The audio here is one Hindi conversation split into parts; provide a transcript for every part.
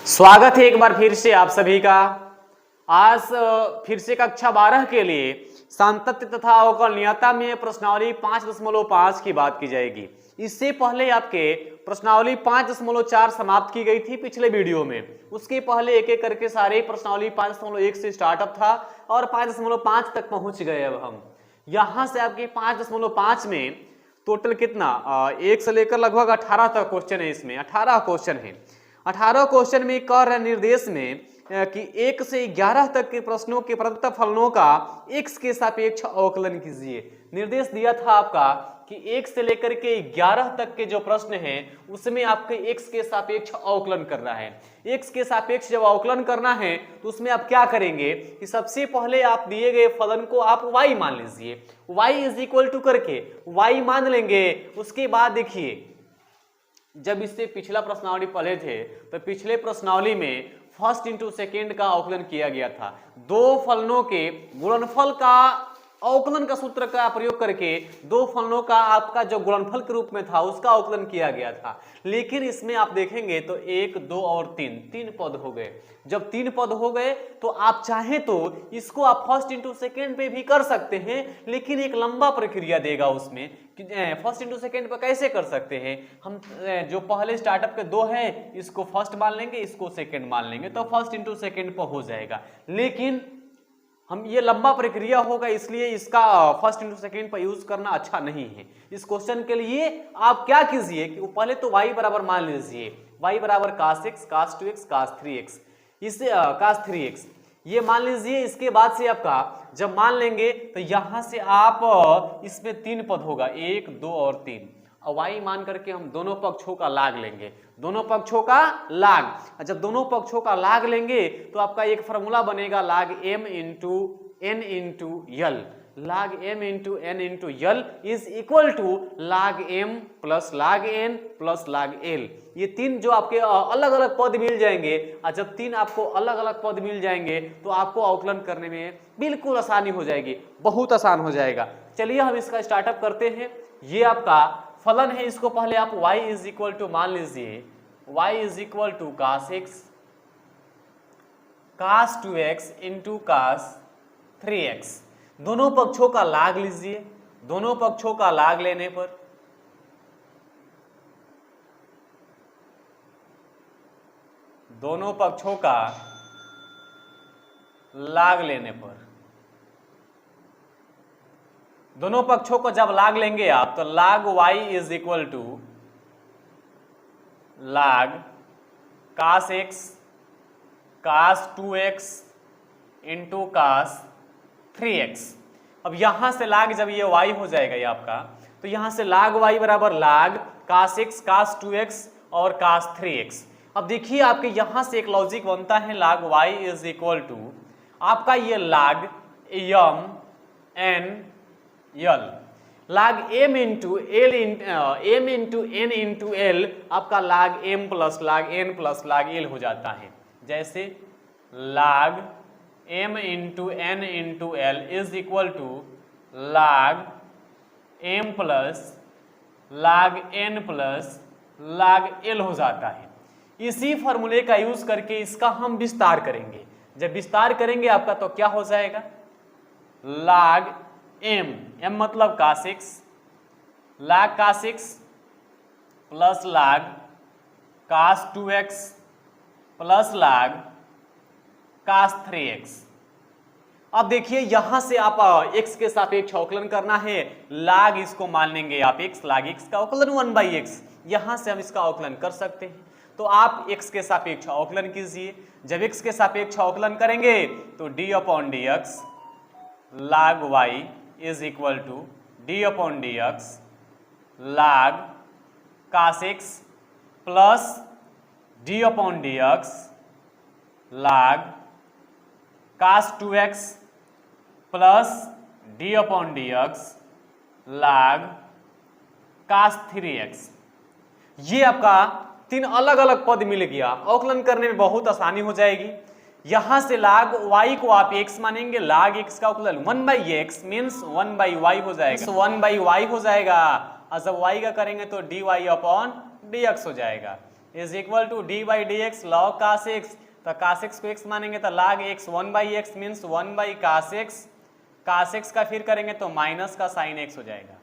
स्वागत है एक बार फिर से आप सभी का। आज फिर से कक्षा 12 के लिए सातत्य तथा अवकलनीयता में प्रश्नावली 5.5 की बात की जाएगी। इससे पहले आपके प्रश्नावली 5.4 समाप्त की गई थी पिछले वीडियो में। उसके पहले एक एक करके सारे प्रश्नावली 5.1 से स्टार्टअप था और 5.5 तक पहुंच गए। अब हम यहां से आपके 5.5 में टोटल कितना 1 से लेकर लगभग 18 तक क्वेश्चन है। इसमें 18 क्वेश्चन है। 18 क्वेश्चन में कह रहे निर्देश में कि 1 से 11 तक के प्रश्नों के प्रदत्त फलनों का x के सापेक्ष अवकलन कीजिए। निर्देश दिया था आपका कि 1 से लेकर के 11 तक के जो प्रश्न हैं उसमें आपके x के सापेक्ष अवकलन करना है। x के सापेक्ष जब अवकलन करना है तो उसमें आप क्या करेंगे कि सबसे पहले आप दिए गए फलन को आप y मान लीजिए। y इज इक्वल टू करके y मान लेंगे। उसके बाद देखिए, जब इससे पिछला प्रश्नावली पढ़े थे तो पिछले प्रश्नावली में फर्स्ट इंटू सेकेंड का अवकलन किया गया था। दो फलनों के गुणनफल का अवकलन का सूत्र का प्रयोग करके दो फलनों का आपका जो गुणनफल के रूप में था उसका अवकलन किया गया था। लेकिन इसमें आप देखेंगे तो 1, 2 और 3 पद हो गए। जब 3 पद हो गए तो आप चाहें तो इसको आप फर्स्ट इंटू सेकेंड पे भी कर सकते हैं, लेकिन एक लंबा प्रक्रिया देगा उसमें। फर्स्ट इंटू सेकेंड पर कैसे कर सकते हैं हम? जो पहले स्टार्टअप के दो हैं इसको फर्स्ट मान लेंगे, इसको सेकेंड मान लेंगे तो फर्स्ट इंटू सेकेंड पर हो जाएगा। लेकिन हम ये लंबा प्रक्रिया होगा, इसलिए इसका फर्स्ट इंटू सेकेंड पर यूज करना अच्छा नहीं है। इस क्वेश्चन के लिए आप क्या कीजिए कि पहले तो y बराबर मान लीजिए, y बराबर cos x, cos 2x, cos 3x, इससे cos 3x ये मान लीजिए। इसके बाद से आपका जब मान लेंगे तो यहां से आप इसमें 3 पद होगा, 1, 2 और 3। y मान करके हम दोनों पक्षों का लाग लेंगे, दोनों पक्षों का लाग। जब दोनों पक्षों का लाग लेंगे तो आपका एक फॉर्मूला बनेगा log m into n into l. Log m into n into l is equal to log m plus log n plus log l। ये 3 जो आपके अलग अलग पद मिल जाएंगे, और जब 3 आपको अलग अलग पद मिल जाएंगे तो आपको अवकलन करने में बिल्कुल आसानी हो जाएगी, बहुत आसान हो जाएगा। चलिए हम इसका स्टार्टअप करते हैं। ये आपका फलन है, इसको पहले आप y इज इक्वल टू मान लीजिए, y is equal to cos x cos 2x into cos 3x। दोनों पक्षों का लाग लीजिए। दोनों पक्षों का लाग लेने पर दोनों पक्षों का लाग लेने पर दोनों पक्षों को जब लाग लेंगे आप तो लाग y इज इक्वल टू लाग cos x cos 2x into cos 3x। अब यहां से लाग जब ये y हो जाएगा ये आपका, तो यहां से लाग y बराबर लाग cos x cos 2x और cos 3x। अब देखिए आपके यहां से एक लॉजिक बनता है, लाग y इज इक्वल टू आपका ये लाग m n l, log m into l m into n into l आपका log m plus log n plus log l हो जाता है। जैसे log m into n into l is equal to log m plus log n plus log l हो जाता है। इसी फॉर्मूले का यूज करके इसका हम विस्तार करेंगे। जब विस्तार करेंगे आपका तो क्या हो जाएगा, लाग m मतलब cos x, लाग cos x प्लस लाग cos 2x प्लस लाग cos 3x। अब देखिए यहां से आप x के सापेक्ष अवकलन करना है, लाग इसको मान लेंगे आप x, लाग x का अवकलन 1/x। यहां से हम इसका अवकलन कर सकते हैं, तो आप x के सापेक्ष अवकलन कीजिए। जब x के सापेक्ष अवकलन करेंगे तो d upon dx log y is equal to d upon dx log cos x plus d upon dx log cos 2x plus d upon dx log cos 3x। ये आपका 3 अलग अलग पद मिल गया। अवकलन करने में बहुत आसानी हो जाएगी। यहां से लाग y को आप x मानेंगे, लाग x का अवकलन 1/x मीन्स 1/y हो जाएगा, 1/y हो जाएगा। और जब y का करेंगे तो dy अपॉन dx हो जाएगा। Is equal to D by D X log cos X, तो कास एक्स को एक्स मानेंगे तो log X 1/x means 1/cos x, cos X का फिर करेंगे तो माइनस का साइन एक्स हो जाएगा,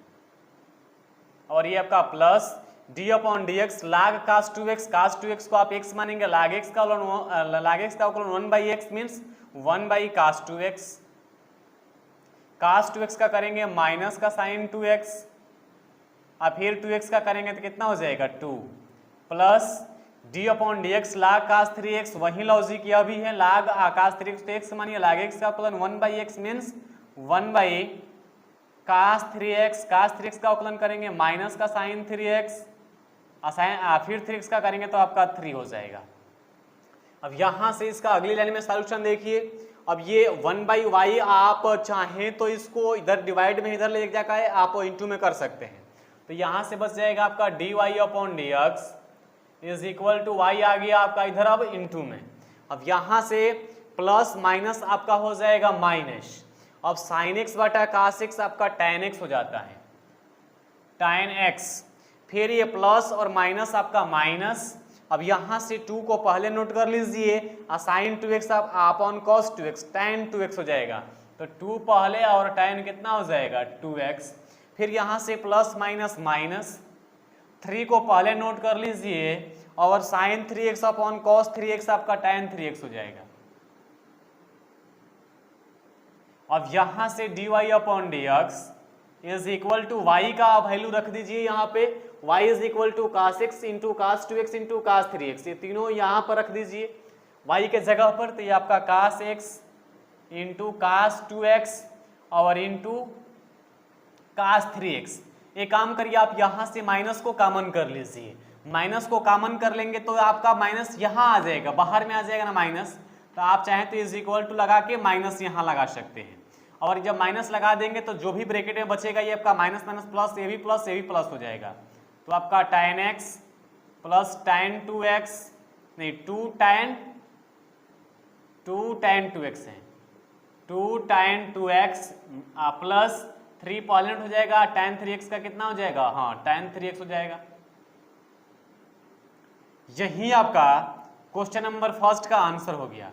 और ये आपका plus D upon D x लाग कास 2x, कास 2x को आप x मानेंगे, लाग एक्स का उकलन 1/x मीन्स 1/cos 2x, कास 2x का करेंगे माइनस का साइन 2x, और फिर 2x का करेंगे तो कितना हो जाएगा 2, plus D upon D x लाग कास 3x, वही लॉजिक यह भी है, लाग कास 3x तो x मानिए, लाग x का उकलन 1/x मीन्स 1/cos 3x, कास 3x का उकलन करेंगे माइनस का साइन 3x, फिर 3x का करेंगे तो आपका 3 हो जाएगा। अब यहां से इसका अगली लाइन में सॉल्यूशन देखिए, अब ये 1/y आप चाहें तो इसको इधर डिवाइड में इधर ले जाकर आप इंटू में कर सकते हैं, तो यहां से बच जाएगा आपका dy upon dx is equal to y आ गया आपका इधर अब इंटू में। अब यहां से प्लस माइनस आपका हो जाएगा माइनस, अब साइन एक्स बटा कास एक्स आपका tan x हो जाता है, tan x, फिर ये प्लस और माइनस आपका माइनस, अब यहां से 2 को पहले नोट कर लीजिए, साइन 2x आप upon cos 2x tan 2x हो जाएगा, तो 2 पहले और tan कितना हो जाएगा 2x, फिर यहां से प्लस माइनस माइनस, 3 को पहले नोट कर लीजिए और sign 3x upon cos 3x आपका tan 3x हो जाएगा। अब यहां से dy upon dx is equal to y का वैल्यू रख दीजिए यहाँ पे, y is equal to cos x into cos 2x into cos 3x, ये तीनों यहाँ पर रख दीजिए y के जगह पर, तो ये आपका cos x into cos 2x और इंटू cos 3x। एक काम करिए आप यहाँ से माइनस को कॉमन कर लीजिए, माइनस को कॉमन कर लेंगे तो आपका माइनस यहाँ आ जाएगा, बाहर में आ जाएगा ना माइनस, तो आप चाहें तो इज इक्वल टू लगा के माइनस यहाँ लगा सकते हैं, और जब माइनस लगा देंगे तो जो भी ब्रैकेट में बचेगा ये आपका माइनस माइनस प्लस, ये भी प्लस हो जाएगा, तो आपका tan x plus tan 2x नहीं 2 tan 2x है, 2 tan 2x प्लस 3 पॉइंट हो जाएगा, tan 3x का कितना हो जाएगा, हाँ tan 3x हो जाएगा। यही आपका क्वेश्चन नंबर फर्स्ट का आंसर हो गया,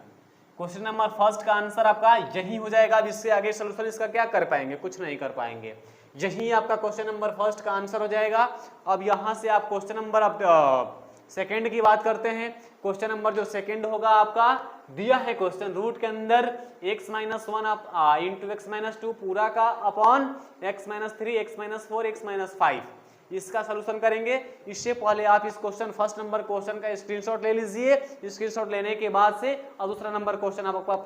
क्वेश्चन नंबर फर्स्ट का आंसर आपका यही हो जाएगा। अब इससे आगे सोल्यूशन इसका क्या कर पाएंगे, कुछ नहीं कर पाएंगे, यही आपका क्वेश्चन नंबर फर्स्ट का आंसर हो जाएगा। अब यहां से आप क्वेश्चन नंबर सेकंड की बात करते हैं। क्वेश्चन नंबर जो सेकंड होगा आपका दिया है क्वेश्चन, रूट के अंदर x minus 1 into x minus 2 पूरा का upon x minus 3 x minus 4 x minus 5, इसका सलूशन करेंगे। इससे पहले आप इस क्वेश्चन फर्स्ट नंबर क्वेश्चन का स्क्रीनशॉट ले लीजिए, स्क्रीनशॉट लेने के बाद से और दूसरा नंबर क्वेश्चन आपको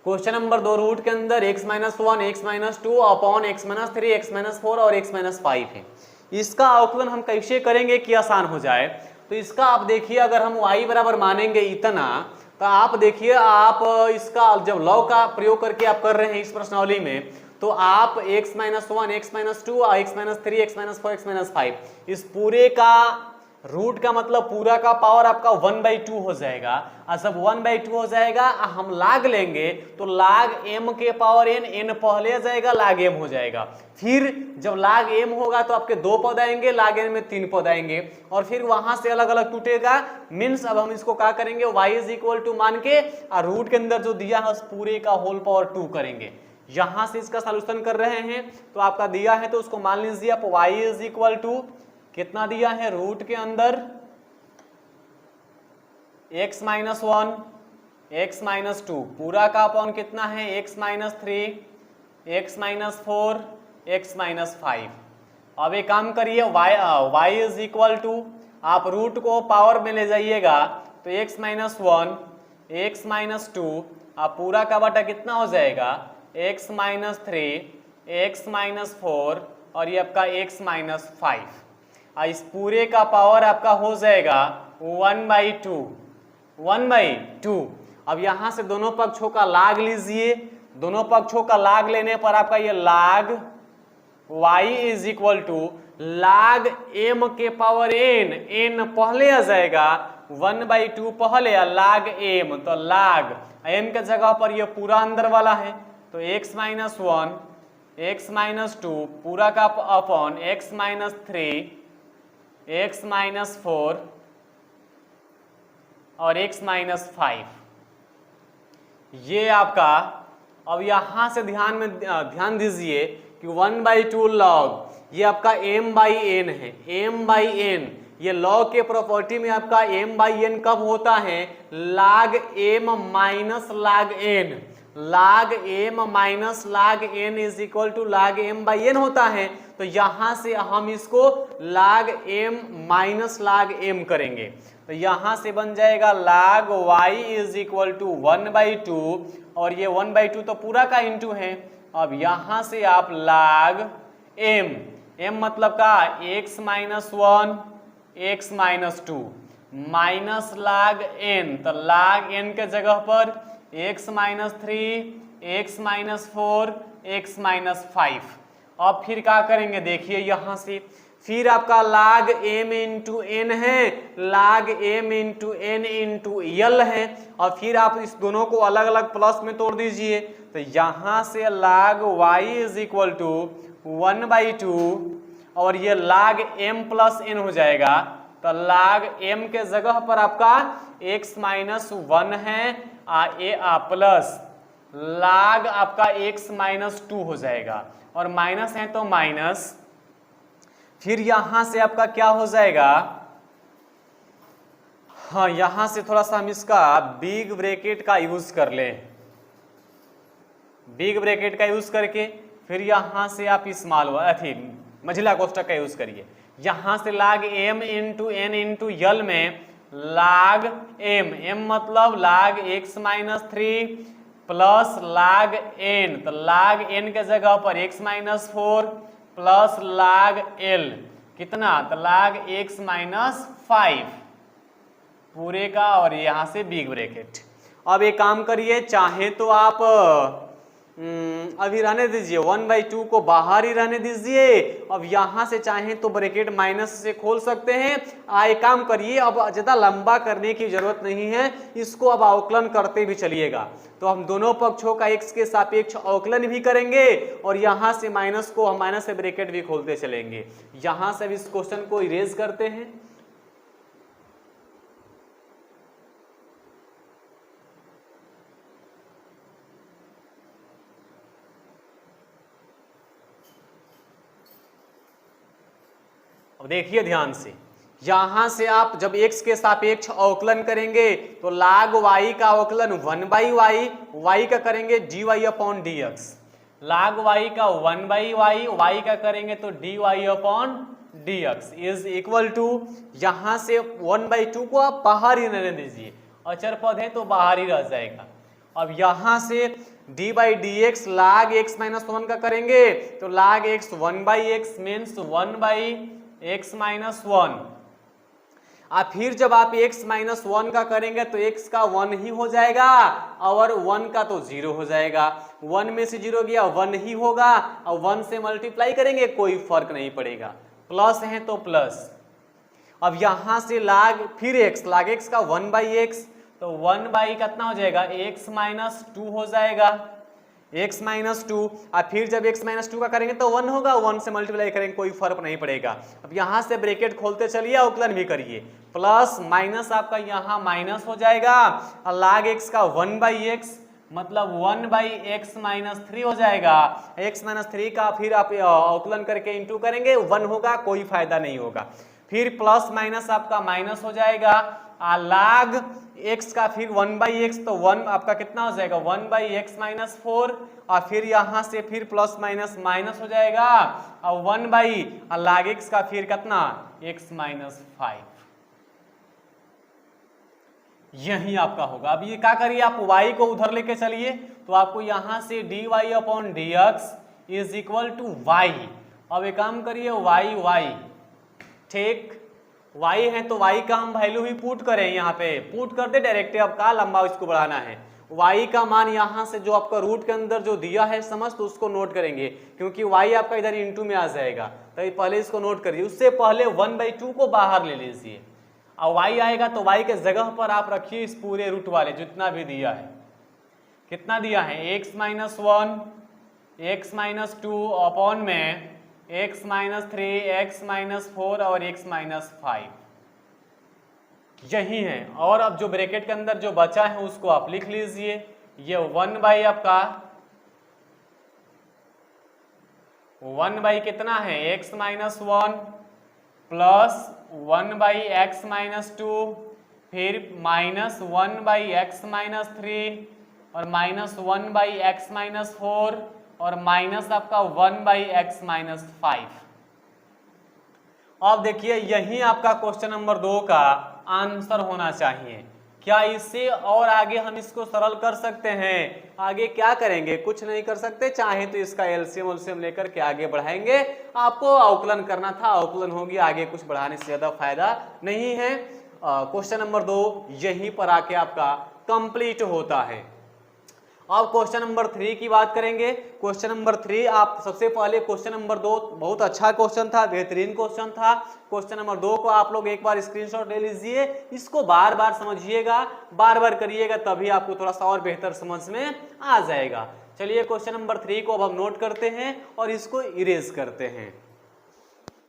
क्वेश्चन नंबर 2 रूट के अंदर x minus 1 x minus 2 upon x minus 3 x minus 4 और x माइनस 5 है। इसका अवकलन हम कैसे करेंगे कि आसान हो जाए, तो इसका आप देखिए अगर हम y बराबर मानेंगे इतना, तो आप देखिए आप इसका जब लॉ का प्रयोग करके आप कर रहे हैं इस प्रश्नावली में, तो आप x minus 1 x minus 2 x minus 3 x minus 4 x minus 5 इस पूरे का रूट का मतलब पूरा का पावर आपका 1/2 हो जाएगा। और जब 1/2 हो जाएगा हम लाग लेंगे तो लाग m के पावर n पहले आ जाएगा, लाग m हो जाएगा। फिर जब लाग m होगा तो आपके 2 पद आएंगे, लाग n में 3 पद आएंगे और फिर वहां से अलग अलग टूटेगा। मीन्स अब हम इसको क्या करेंगे, y इज इक्वल टू मान के और रूट के अंदर जो दिया है उस पूरे का होल पावर 2 करेंगे। यहां से इसका सॉल्यूशन कर रहे हैं तो आपका दिया है तो उसको मान लीजिए आप y इज इक्वल टू कितना दिया है, रूट के अंदर x माइनस 1 x माइनस 2 पूरा का अपॉन कितना है x minus 3 x minus 4 x minus 5। अब एक काम करिए y इज इक्वल टू आप रूट को पावर में ले जाइएगा तो x माइनस 1 x माइनस 2 आप पूरा का बटा कितना हो जाएगा x माइनस 3 x माइनस 4 और ये आपका x माइनस 5। इस पूरे का पावर आपका हो जाएगा 1/2। अब यहां से दोनों पक्षों का लाग लीजिए, दोनों पक्षों का लाग लेने पर आपका ये लाग y is equal to log m के पावर n पहले आ जाएगा 1/2 पहले लाग m, तो लाग m के जगह पर ये पूरा अंदर वाला है तो x माइनस 1 x माइनस 2 पूरा का upon x minus 3 x minus 4 और x माइनस 5। ये आपका, अब यहां से ध्यान दीजिए कि 1/2 लॉग ये आपका m/n है, m/n। ये लॉग के प्रॉपर्टी में आपका m/n कब होता है? log m minus log n। log m minus log n is equal to log m/n होता है। तो यहां से हम इसको log m minus log m करेंगे, तो यहां से बन जाएगा log y is equal to 1/2, और ये 1/2 तो पूरा का इंटू है। अब यहां से आप log m मतलब का x minus 1 x minus 2 minus log n, तो log n के जगह पर x minus 3 x minus 4 x minus 5। अब फिर क्या करेंगे देखिए यहां से, फिर आपका log m इंटू n है, log m into n into यल है, और फिर आप इस दोनों को अलग अलग प्लस में तोड़ दीजिए। तो यहां से log y is equal to 1/2, और ये log m प्लस n हो जाएगा। तो log m के जगह पर आपका x माइनस 1 है प्लस log आपका x माइनस 2 हो जाएगा, और माइनस है तो माइनस। फिर यहां से आपका क्या हो जाएगा, हाँ यहां से थोड़ा सा हम इसका बिग ब्रैकेट का यूज कर लें। बिग ब्रैकेट का यूज करके फिर यहां से आप मझिला कोष्ठक का यूज करिए। यहां से log m into n into यल में log m मतलब log x minus 3 plus log n, तो log n के जगह पर x minus 4 plus log l कितना, तो log x माइनस 5 पूरे का, और यहां से बिग ब्रैकेट। अब एक काम करिए, चाहे तो आप अभी रहने दीजिए, 1/2 को बाहर ही रहने दीजिए। अब यहां से चाहें तो ब्रैकेट माइनस से खोल सकते हैं। एक काम करिए, अब ज्यादा लंबा करने की जरूरत नहीं है, इसको अब अवकलन करते भी चलिएगा। तो हम दोनों पक्षों का x के सापेक्ष अवकलन भी करेंगे, और यहां से माइनस को हम माइनस से ब्रैकेट भी खोलते चलेंगे। यहां से अब इस क्वेश्चन को इरेज करते हैं। अब देखिए ध्यान से, यहां से आप जब x के सापेक्ष अवकलन करेंगे तो log y का अवकलन 1/y, y का करेंगे dy upon dx। log y का 1/y, y का करेंगे तो dy upon dx is equal to, यहां से 1/2 को आप बाहर ही रहने दीजिए, अचर पद है तो बाहर ही रह जाएगा। अब यहां से d/dx log x माइनस 1 का करेंगे तो log x 1/x means 1/x minus 1। फिर जब आप x माइनस 1 का करेंगे तो x का 1 ही हो जाएगा, और 1 का तो 0 हो जाएगा। 1 में से 0 गया 1 ही होगा, और 1 से मल्टीप्लाई करेंगे कोई फर्क नहीं पड़ेगा, प्लस है तो प्लस। अब यहां से फिर log x का 1/x, तो 1 कितना हो जाएगा, x माइनस 2 हो जाएगा, x माइनस 2। और फिर जब x माइनस 2 का करेंगे तो 1 होगा, 1 से मल्टीप्लाई करेंगे कोई फर्क नहीं पड़ेगा। अब यहां से ब्रैकेट खोलते चलिए, अवकलन भी करिए, प्लस माइनस आपका यहां माइनस हो जाएगा, और log x का 1/x मतलब 1/x माइनस 3 हो जाएगा। x माइनस 3 का फिर आप अवकलन करके इंटू करेंगे, 1 होगा, कोई फायदा नहीं होगा। फिर प्लस माइनस आपका माइनस हो जाएगा, log x का फिर 1/x, तो 1 आपका कितना हो जाएगा 1/x माइनस 4, और फिर यहां से फिर प्लस माइनस माइनस हो जाएगा, और 1/log x का फिर कितना x माइनस 5, यही आपका होगा। अब ये क्या करिए, आप y को उधर लेके चलिए, तो आपको यहां से dy upon dx is equal to y। अब एक काम करिए, y ठीक, y है तो y का हम वैल्यू भी पुट करें, यहाँ पे पुट कर दे डायरेक्ट। अब का लंबा इसको बढ़ाना है, y का मान यहाँ से जो आपका रूट के अंदर जो दिया है समझ, तो उसको नोट करेंगे, क्योंकि y आपका इधर इंटू में आ जाएगा, तो पहले इसको नोट करिए। उससे पहले 1/2 को बाहर ले लीजिए, और y आएगा तो y के जगह पर आप रखिए इस पूरे रूट वाले जितना भी दिया है। कितना दिया है, x minus 1 x minus 2 upon में x माइनस 3 x माइनस 4 और x माइनस 5, यही है। और अब जो ब्रैकेट के अंदर जो बचा है उसको आप लिख लीजिए, ये 1 आपका 1 कितना है x minus 1 plus 1/x minus 2, फिर -1/x माइनस 3 और -1/x माइनस 4 और माइनस आपका 1/x माइनस 5। अब देखिए यही आपका क्वेश्चन नंबर 2 का आंसर होना चाहिए। क्या इससे और आगे हम इसको सरल कर सकते हैं? आगे क्या करेंगे? कुछ नहीं कर सकते, चाहे तो इसका एलसीएम उलसीएम लेकर के आगे बढ़ाएंगे। आपको अवकलन करना था, अवकलन होगी, आगे कुछ बढ़ाने से ज्यादा फायदा नहीं है। क्वेश्चन नंबर 2 यहीं पर आके आपका कंप्लीट होता है। अब क्वेश्चन नंबर 3 की बात करेंगे। क्वेश्चन नंबर 3 आप सबसे पहले क्वेश्चन नंबर 2 बहुत अच्छा क्वेश्चन था, बेहतरीन क्वेश्चन था। क्वेश्चन नंबर 2 को आप लोग एक बार स्क्रीनशॉट ले लीजिए, इसको बार बार समझिएगा, बार बार करिएगा, तभी आपको थोड़ा सा और बेहतर समझ में आ जाएगा। चलिए क्वेश्चन नंबर 3 को अब हम नोट करते हैं और इसको इरेज करते हैं।